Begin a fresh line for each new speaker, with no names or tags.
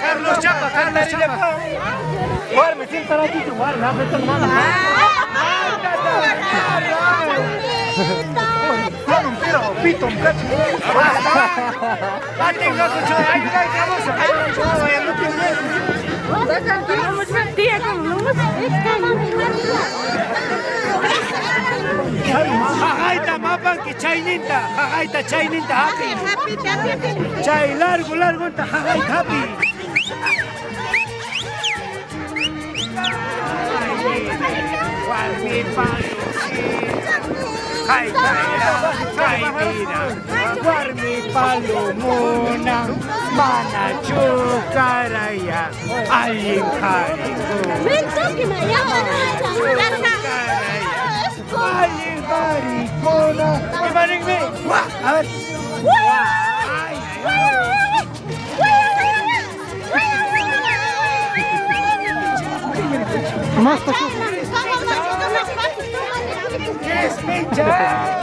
Carlos Chapa, Carlos Chapa. Duerme, siéntate aquí, tu guarda, no haces nada. Con un tiro, pito, un cacho. Bate, loco, ayuda, Jajaita mapan que chayninta, jajaita chayninta happy. Chay largo jajaita happy. Warmi Warmi palomona, mana chukaraya, alin hariku. Alin harikona. Ibaning me. Wah, a ver. Mas,
Yes,